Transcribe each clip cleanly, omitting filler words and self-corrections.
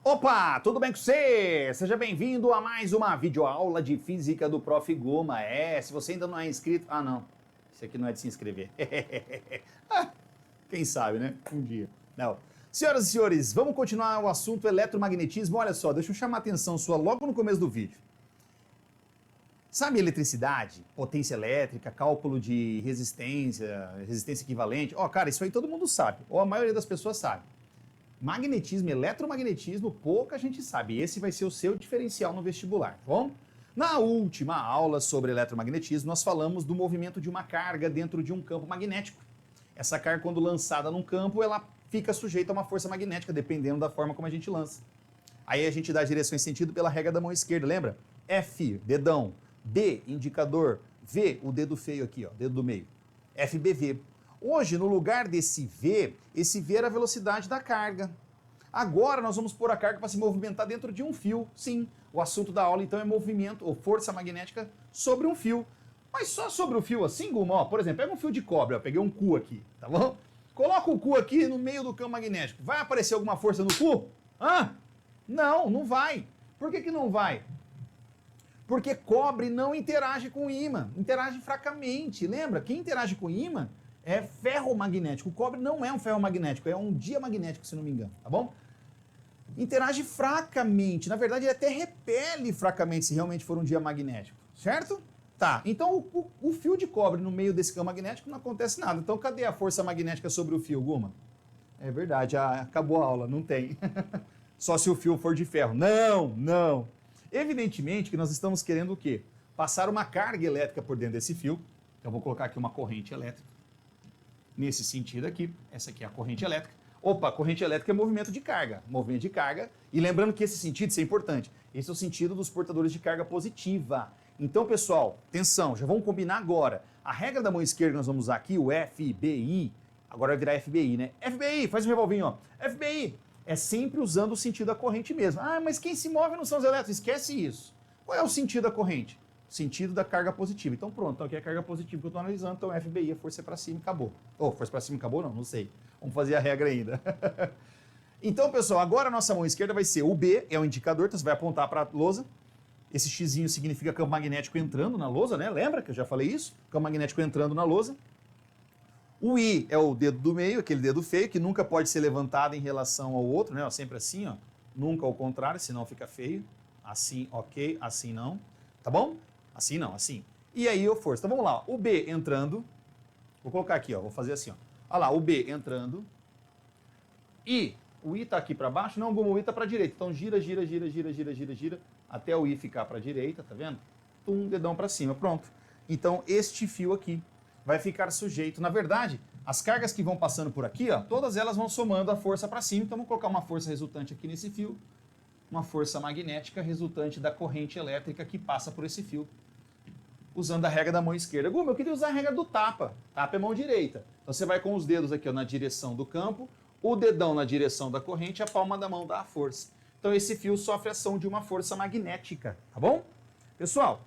Opa, tudo bem com você? Seja bem-vindo a mais uma videoaula de Física do Prof. Goma. Se você ainda não é inscrito... Ah, não. Isso aqui não é de se inscrever. Quem sabe, né? Um dia. Não. Senhoras e senhores, vamos continuar o assunto eletromagnetismo. Olha só, deixa eu chamar a atenção sua logo no começo do vídeo. Sabe eletricidade, potência elétrica, cálculo de resistência, resistência equivalente? Cara, isso aí todo mundo sabe, ou a maioria das pessoas sabe. Magnetismo, eletromagnetismo, pouca gente sabe. Esse vai ser o seu diferencial no vestibular, tá bom? Na última aula sobre eletromagnetismo, nós falamos do movimento de uma carga dentro de um campo magnético. Essa carga, quando lançada num campo, ela fica sujeita a uma força magnética, dependendo da forma como a gente lança. Aí a gente dá direção e sentido pela regra da mão esquerda, lembra? F, dedão. D, indicador. V, o dedo feio aqui, ó, dedo do meio. FBV. Hoje, no lugar desse V, esse V era a velocidade da carga. Agora nós vamos pôr a carga para se movimentar dentro de um fio. Sim, o assunto da aula então é movimento ou força magnética sobre um fio. Mas só sobre o fio assim, Guma? Ó, por exemplo, pega um fio de cobre, ó, peguei um cu aqui, tá bom? Coloca o cu aqui no meio do campo magnético. Vai aparecer alguma força no cu? Não, não vai. Por que não vai? Porque cobre não interage com ímã, interage fracamente. Lembra? Quem interage com ímã é ferromagnético. O cobre não é um ferromagnético, é um diamagnético, se não me engano, tá bom? Interage fracamente. Na verdade, ele até repele fracamente se realmente for um diamagnético, certo? Tá, então o fio de cobre no meio desse campo magnético não acontece nada. Então cadê a força magnética sobre o fio, Guma? É verdade, acabou a aula, não tem. Só se o fio for de ferro. Não. Evidentemente que nós estamos querendo o quê? Passar uma carga elétrica por dentro desse fio. Então eu vou colocar aqui uma corrente elétrica. Nesse sentido aqui, essa aqui é a corrente elétrica. Opa, corrente elétrica é movimento de carga. Movimento de carga. E lembrando que esse sentido, isso é importante, esse é o sentido dos portadores de carga positiva. Então, pessoal, atenção, já vamos combinar agora. A regra da mão esquerda que nós vamos usar aqui, o FBI, agora vai virar FBI, né? FBI, faz um revolvinho, ó. FBI é sempre usando o sentido da corrente mesmo. Mas quem se move não são os elétrons, esquece isso. Qual é o sentido da corrente? Sentido da carga positiva. Então pronto, então aqui é a carga positiva que eu estou analisando, então FBI, a força é para cima e acabou. Força para cima e acabou? Não sei. Vamos fazer a regra ainda. Então, pessoal, agora a nossa mão esquerda vai ser o B, é o indicador, então você vai apontar para a lousa. Esse xizinho significa campo magnético entrando na lousa, né? Lembra que eu já falei isso? Campo magnético entrando na lousa. O I é o dedo do meio, aquele dedo feio, que nunca pode ser levantado em relação ao outro, né? Sempre assim, ó. Nunca ao contrário, senão fica feio. Assim, ok, assim não. Tá bom? Assim não, assim. E aí, força. Então vamos lá, o B entrando. Vou colocar aqui, ó. Vou fazer assim, ó. Olha lá, o B entrando. I. O I tá aqui para baixo? Não, o I tá para direita. Então gira, até o I ficar para direita, tá vendo? Dedão para cima, pronto. Então este fio aqui vai ficar sujeito. Na verdade, as cargas que vão passando por aqui, ó, todas elas vão somando a força para cima. Então vamos colocar uma força resultante aqui nesse fio. Uma força magnética resultante da corrente elétrica que passa por esse fio. Usando a regra da mão esquerda. Guma, eu queria usar a regra do tapa. Tapa é mão direita. Então você vai com os dedos aqui, ó, na direção do campo, o dedão na direção da corrente, a palma da mão dá a força. Então esse fio sofre ação de uma força magnética, tá bom? Pessoal,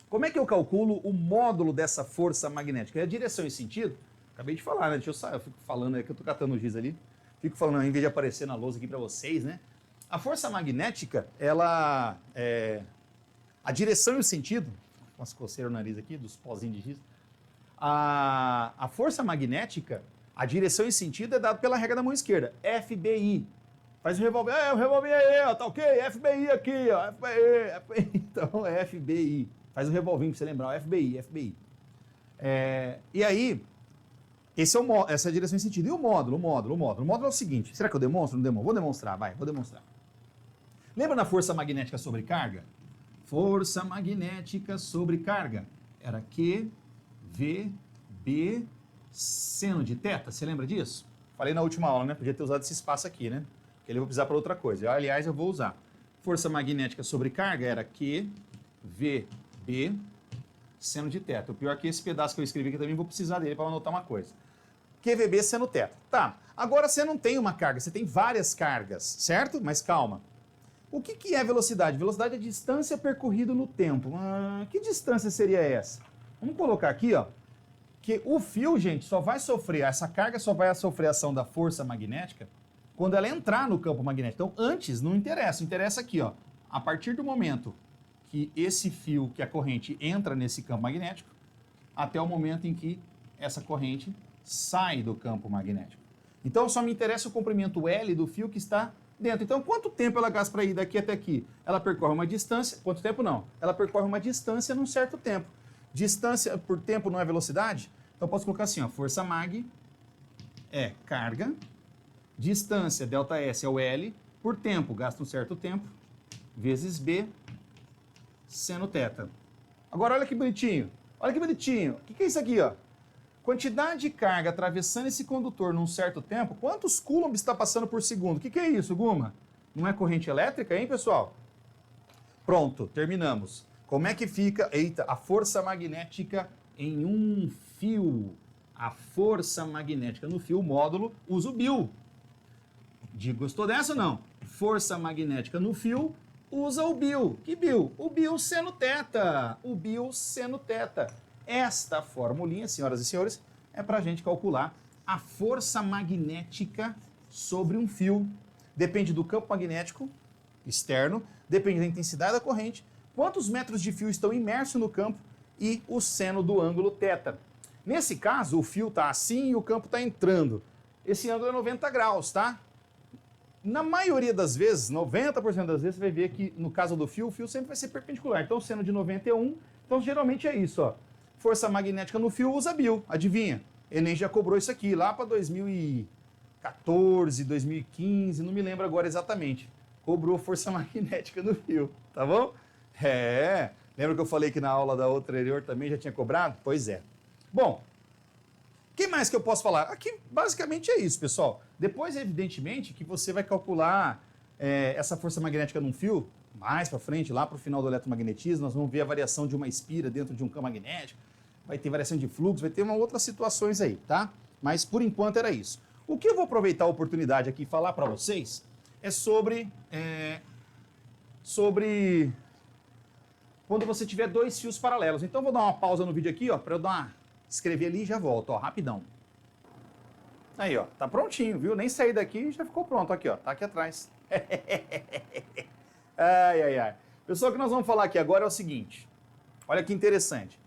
como é que eu calculo o módulo dessa força magnética? É a direção e sentido? Acabei de falar, né? Deixa eu sair, eu fico falando aí que eu tô catando o giz ali. Fico falando, em vez de aparecer na lousa aqui para vocês, né? A força magnética, ela é... A direção e o sentido... Nossa, cocei o nariz aqui, dos pozinhos de giz. A força magnética, a direção e sentido é dado pela regra da mão esquerda. FBI. Faz o revolver. O revolver aí, ó, tá ok? FBI aqui, ó. FBI. Então é FBI. Faz o revolvinho pra você lembrar. FBI. E aí, essa é a direção e sentido. E o módulo? O módulo é o seguinte. Será que eu demonstro? Não demonstro? Vou demonstrar, vou demonstrar. Lembra da força magnética sobre carga? Força magnética sobre carga. Era Q, V, B, seno de θ. Você lembra disso? Falei na última aula, né? Podia ter usado esse espaço aqui, né? Porque ele vai precisar para outra coisa. Aliás, eu vou usar. Força magnética sobre carga era Q, V, B, seno de θ. O pior é que esse pedaço que eu escrevi aqui também vou precisar dele para anotar uma coisa. QVB seno θ. Tá, agora você não tem uma carga, você tem várias cargas, certo? Mas calma. O que é velocidade? Velocidade é distância percorrida no tempo. Que distância seria essa? Vamos colocar aqui, ó, que o fio, gente, só vai sofrer, essa carga só vai sofrer a ação da força magnética quando ela entrar no campo magnético. Então, antes não interessa, interessa aqui, ó. A partir do momento que esse fio, que a corrente entra nesse campo magnético, até o momento em que essa corrente sai do campo magnético. Então, só me interessa o comprimento L do fio que está dentro. Então, quanto tempo ela gasta para ir daqui até aqui? Ela percorre uma distância, quanto tempo não? Ela percorre uma distância num certo tempo. Distância por tempo não é velocidade? Então, posso colocar assim, ó, força mag é carga, distância, ΔS é o L, por tempo, gasta um certo tempo, vezes B, seno θ. Agora, olha que bonitinho. Olha que bonitinho. O que é isso aqui, ó? Quantidade de carga atravessando esse condutor num certo tempo, quantos coulombs está passando por segundo? O que é isso, Guma? Não é corrente elétrica, hein, pessoal? Pronto, terminamos. Como é que fica, eita, a força magnética em um fio? A força magnética no fio módulo usa o BIL. Gostou dessa ou não? Força magnética no fio usa o BIL. Que BIL? O BIL seno θ. O BIL seno θ. Esta formulinha, senhoras e senhores, é para a gente calcular a força magnética sobre um fio. Depende do campo magnético externo, depende da intensidade da corrente, quantos metros de fio estão imersos no campo e o seno do ângulo θ. Nesse caso, o fio está assim e o campo está entrando. Esse ângulo é 90 graus, tá? Na maioria das vezes, 90% das vezes, você vai ver que no caso do fio, o fio sempre vai ser perpendicular. Então, seno de 91, então geralmente é isso, ó. Força magnética no fio usa BIL, adivinha? Enem já cobrou isso aqui lá para 2014, 2015, não me lembro agora exatamente. Cobrou força magnética no fio, tá bom? Lembra que eu falei que na aula da outra anterior também já tinha cobrado? Pois é. Bom, o que mais que eu posso falar? Aqui basicamente é isso, pessoal. Depois, evidentemente, que você vai calcular essa força magnética num fio, mais para frente, lá para o final do eletromagnetismo, nós vamos ver a variação de uma espira dentro de um campo magnético, vai ter variação de fluxo, vai ter outras situações aí, tá? Mas por enquanto era isso. O que eu vou aproveitar a oportunidade aqui e falar para vocês é sobre quando você tiver dois fios paralelos. Então, vou dar uma pausa no vídeo aqui, ó, para eu escrever ali e já volto, ó, rapidão. Aí, ó, tá prontinho, viu? Nem saí daqui e já ficou pronto aqui, ó, tá aqui atrás. Ai, ai, ai. Pessoal, o que nós vamos falar aqui agora é o seguinte. Olha que interessante.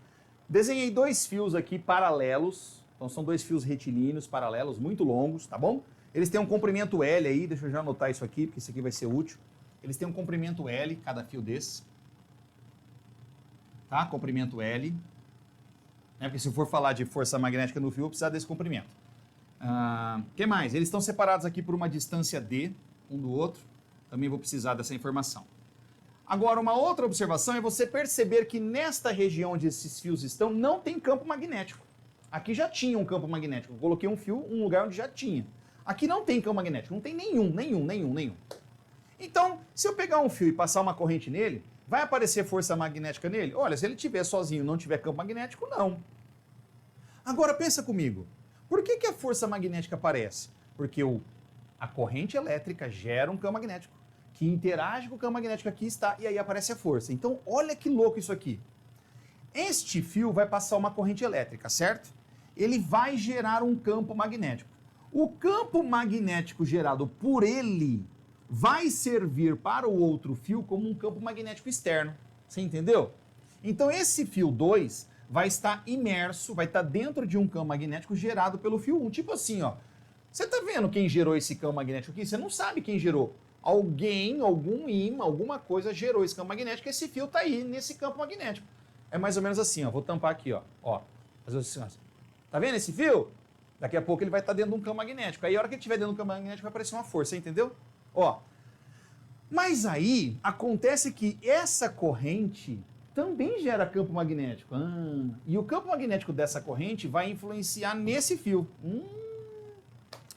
Desenhei dois fios aqui paralelos. Então, são dois fios retilíneos paralelos, muito longos, tá bom? Eles têm um comprimento L aí, deixa eu já anotar isso aqui, porque isso aqui vai ser útil. Eles têm um comprimento L, cada fio desse. Tá? Comprimento L. Porque se eu for falar de força magnética no fio, eu vou precisar desse comprimento. Que mais? Eles estão separados aqui por uma distância D, um do outro. Também vou precisar dessa informação. Agora, uma outra observação é você perceber que nesta região onde esses fios estão, não tem campo magnético. Aqui já tinha um campo magnético. Eu coloquei um fio em um lugar onde já tinha. Aqui não tem campo magnético, não tem nenhum. Então, se eu pegar um fio e passar uma corrente nele, vai aparecer força magnética nele? Olha, se ele estiver sozinho e não tiver campo magnético, não. Agora, pensa comigo. Por que a força magnética aparece? Porque a corrente elétrica gera um campo magnético, que interage com o campo magnético aqui está, e aí aparece a força. Então, olha que louco isso aqui. Este fio vai passar uma corrente elétrica, certo? Ele vai gerar um campo magnético. O campo magnético gerado por ele vai servir para o outro fio como um campo magnético externo. Você entendeu? Então, esse fio 2 vai estar imerso, vai estar dentro de um campo magnético gerado pelo fio 1. Tipo assim, ó. Você está vendo quem gerou esse campo magnético aqui? Você não sabe quem gerou. Alguém, algum imã, alguma coisa gerou esse campo magnético e esse fio está aí nesse campo magnético. É mais ou menos assim, ó. Vou tampar aqui, ó. Fazer assim, ó. Tá vendo esse fio? Daqui a pouco ele vai estar dentro de um campo magnético. Aí a hora que ele estiver dentro de um campo magnético vai aparecer uma força, entendeu? Ó. Mas aí acontece que essa corrente também gera campo magnético. E o campo magnético dessa corrente vai influenciar nesse fio.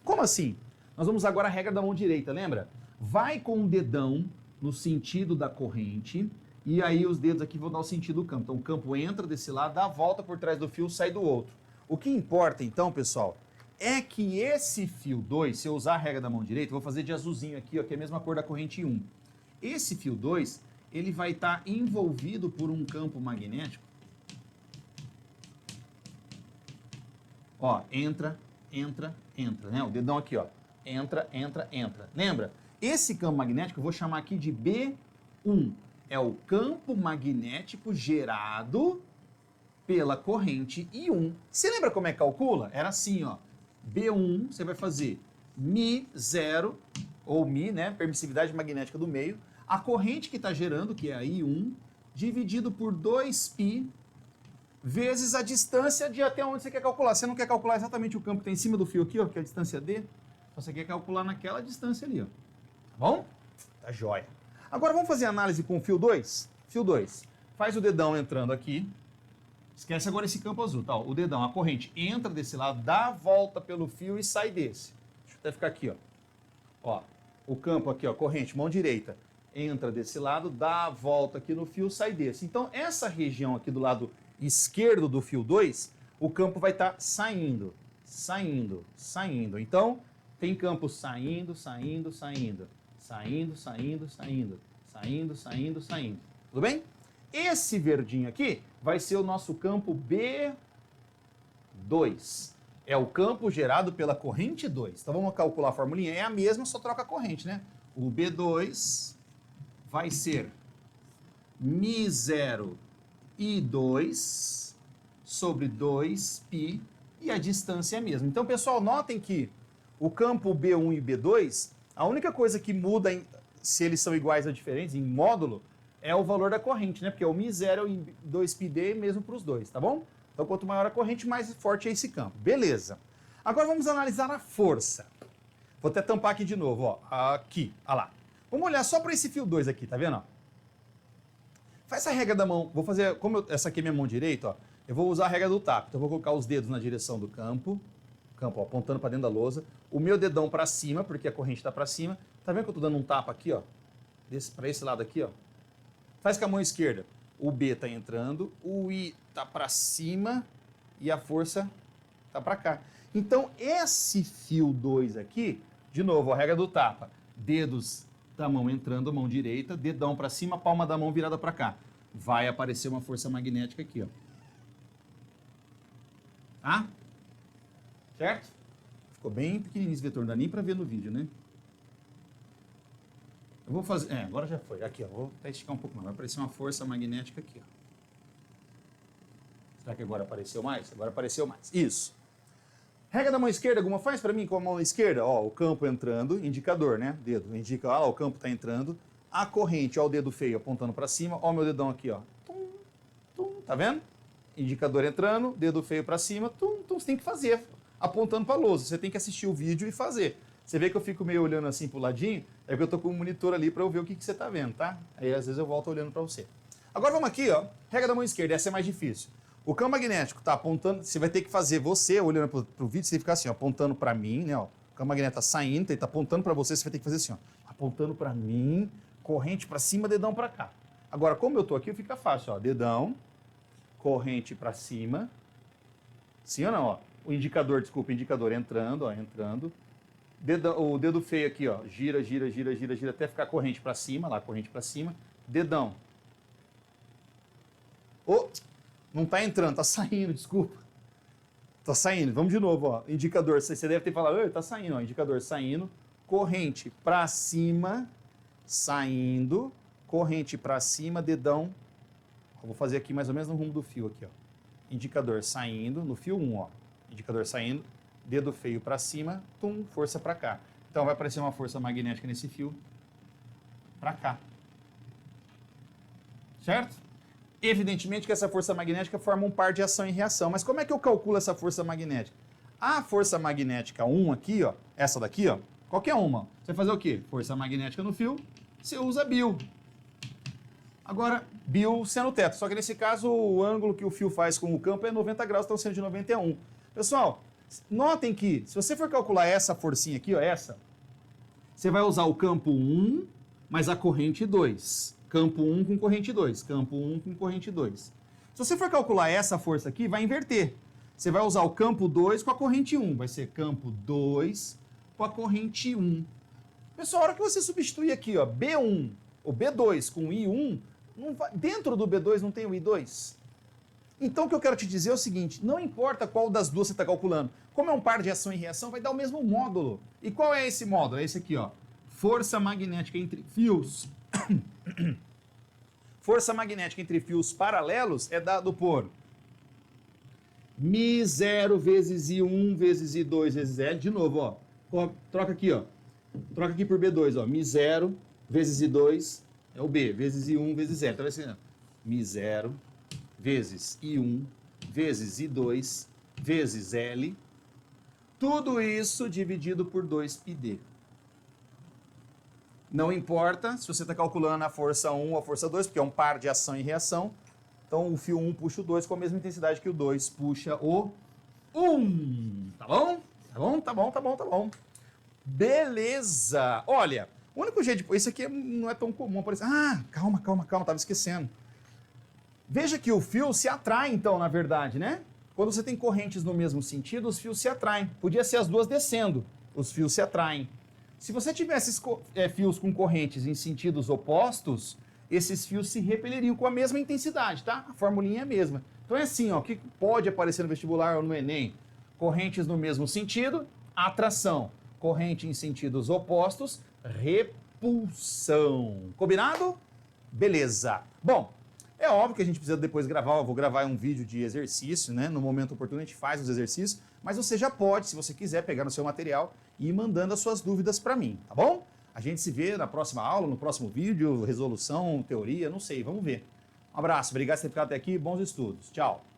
Como assim? Nós vamos agora à regra da mão direita, lembra? Vai com o dedão no sentido da corrente e aí os dedos aqui vão dar o sentido do campo. Então o campo entra desse lado, dá a volta por trás do fio, sai do outro. O que importa então, pessoal, é que esse fio 2, se eu usar a regra da mão direita, vou fazer de azulzinho aqui, ó, que é a mesma cor da corrente 1. Esse fio 2, ele vai estar envolvido por um campo magnético. Ó, entra, né? O dedão aqui, ó. entra, entra, entra. Lembra? Esse campo magnético eu vou chamar aqui de B1. É o campo magnético gerado pela corrente I1. Você lembra como é que calcula? Era assim, ó. B1, você vai fazer μ0, ou μ, né? Permissividade magnética do meio. A corrente que está gerando, que é a I1, dividido por 2π, vezes a distância de até onde você quer calcular. Você não quer calcular exatamente o campo que está em cima do fio aqui, ó, que é a distância D. Você quer calcular naquela distância ali, ó. Tá bom? Tá jóia. Agora vamos fazer análise com o fio 2? Fio 2. Faz o dedão entrando aqui. Esquece agora esse campo azul, tá? O dedão, a corrente entra desse lado, dá a volta pelo fio e sai desse. Deixa eu até ficar aqui, ó. Ó, o campo aqui, ó, corrente, mão direita. Entra desse lado, dá a volta aqui no fio, sai desse. Então, essa região aqui do lado esquerdo do fio 2, o campo vai estar saindo, saindo, saindo. Então, tem campo saindo, saindo, saindo, saindo, saindo, saindo, saindo, saindo, saindo. Tudo bem? Esse verdinho aqui vai ser o nosso campo B2. É o campo gerado pela corrente 2. Então vamos calcular a formulinha. É a mesma, só troca a corrente, né? O B2 vai ser μ0 I2 sobre 2π e a distância é a mesma. Então, pessoal, notem que o campo B1 e B2, a única coisa que muda se eles são iguais ou diferentes em módulo é o valor da corrente, né? Porque o μ0 e 2πd mesmo para os dois, tá bom? Então, quanto maior a corrente, mais forte é esse campo. Beleza. Agora vamos analisar a força. Vou até tampar aqui de novo, ó. Aqui, olha lá. Vamos olhar só para esse fio 2 aqui, tá vendo? Ó? Faz a regra da mão. Vou fazer, essa aqui é minha mão direita, ó. Eu vou usar a regra do tap. Então, eu vou colocar os dedos na direção do campo. Ó, apontando para dentro da lousa. O meu dedão para cima, porque a corrente está para cima. Tá vendo que eu tô dando um tapa aqui, ó? Para esse lado aqui, ó. Faz com a mão esquerda. O B está entrando, o I está para cima e a força está para cá. Então, esse fio 2 aqui, de novo, a regra do tapa. Dedos da mão entrando, mão direita, dedão para cima, palma da mão virada para cá. Vai aparecer uma força magnética aqui, ó. Tá? Certo? Ficou bem pequenininho esse vetor, não dá nem para ver no vídeo, né? Eu vou fazer... agora já foi. Aqui, ó. Vou até esticar um pouco mais. Vai aparecer uma força magnética aqui, ó. Será que agora apareceu mais? Agora apareceu mais. Isso. Regra da mão esquerda, alguma faz para mim com a mão esquerda? Ó, o campo entrando, indicador, né? Dedo. Indica, ó, o campo está entrando. A corrente, ó, o dedo feio apontando para cima. Ó, o meu dedão aqui, ó. Tum, tum, tá vendo? Indicador entrando, dedo feio para cima. Tum, tum. Você tem que fazer, apontando para a lousa. Você tem que assistir o vídeo e fazer. Você vê que eu fico meio olhando assim pro ladinho, é porque eu tô com o monitor ali para eu ver o que você tá vendo, tá? Aí às vezes eu volto olhando para você. Agora vamos aqui, ó. Regra da mão esquerda, essa é mais difícil. O campo magnético tá apontando, você vai ter que fazer você olhando pro vídeo, você tem que ficar assim, ó, apontando para mim, né, ó. O campo magnético tá saindo, ele tá apontando para você vai ter que fazer assim, ó, apontando para mim, corrente para cima, dedão para cá. Agora, como eu tô aqui, fica fácil, ó, dedão, corrente para cima. Sim ou não, ó? O indicador, desculpa, indicador entrando, ó, entrando. O dedo feio aqui, ó, gira, gira, gira, gira, gira, até ficar corrente para cima, lá, corrente para cima. Dedão. Oh, não tá entrando, tá saindo, desculpa. Tá saindo, vamos de novo, ó. Indicador, você deve ter falado, tá saindo, ó, indicador saindo. Corrente para cima, saindo. Corrente para cima, dedão. Eu vou fazer aqui mais ou menos no rumo do fio aqui, ó. Indicador saindo, no fio 1, ó. Indicador saindo. Dedo feio para cima, tum, força para cá. Então vai aparecer uma força magnética nesse fio para cá. Certo? Evidentemente que essa força magnética forma um par de ação e reação. Mas como é que eu calculo essa força magnética? A força magnética 1 aqui, ó, essa daqui, ó, qualquer uma. Você vai fazer o quê? Força magnética no fio, você usa Bill. Agora, Bill sendo teto. Só que nesse caso, o ângulo que o fio faz com o campo é 90 graus, então sendo de 91. Pessoal, notem que, se você for calcular essa forcinha aqui, ó, essa, você vai usar o campo 1 mais a corrente 2. Campo 1 com corrente 2. Campo 1 com corrente 2. Se você for calcular essa força aqui, vai inverter. Você vai usar o campo 2 com a corrente 1. Vai ser campo 2 com a corrente 1. Pessoal, a hora que você substituir aqui, ó, B1 ou B2 com I1, não vai, dentro do B2 não tem o I2. Então o que eu quero te dizer é o seguinte, não importa qual das duas você está calculando, como é um par de ação e reação, vai dar o mesmo módulo. E qual é esse módulo? É esse aqui, ó. Força magnética entre fios. Força magnética entre fios paralelos é dado por μ0 vezes I1 vezes I2 vezes L. De novo, ó. Troca aqui, ó. Troca aqui por B2, ó. μ0 vezes I2 é o B, vezes I1 vezes L. Tá vendo? μ0 vezes I1 vezes I2 vezes L. Tudo isso dividido por 2πd. Não importa se você está calculando a força 1 ou a força 2, porque é um par de ação e reação. Então o fio 1 puxa o 2 com a mesma intensidade que o 2 puxa o 1. Tá bom? Tá bom, tá bom, tá bom, tá bom. Beleza! Olha, o único jeito de... Isso aqui não é tão comum aparecer. Ah, calma, tava esquecendo. Veja que o fio se atrai, então, na verdade, né? Quando você tem correntes no mesmo sentido, os fios se atraem. Podia ser as duas descendo, os fios se atraem. Se você tivesse fios com correntes em sentidos opostos, esses fios se repeliriam com a mesma intensidade, tá? A formulinha é a mesma. Então é assim, ó, o que pode aparecer no vestibular ou no Enem? Correntes no mesmo sentido, atração. Corrente em sentidos opostos, repulsão. Combinado? Beleza. Bom, é óbvio que a gente precisa depois gravar, eu vou gravar um vídeo de exercício, né? No momento oportuno a gente faz os exercícios, mas você já pode, se você quiser, pegar no seu material e ir mandando as suas dúvidas para mim, tá bom? A gente se vê na próxima aula, no próximo vídeo, resolução, teoria, não sei, vamos ver. Um abraço, obrigado por ter ficado até aqui, bons estudos. Tchau.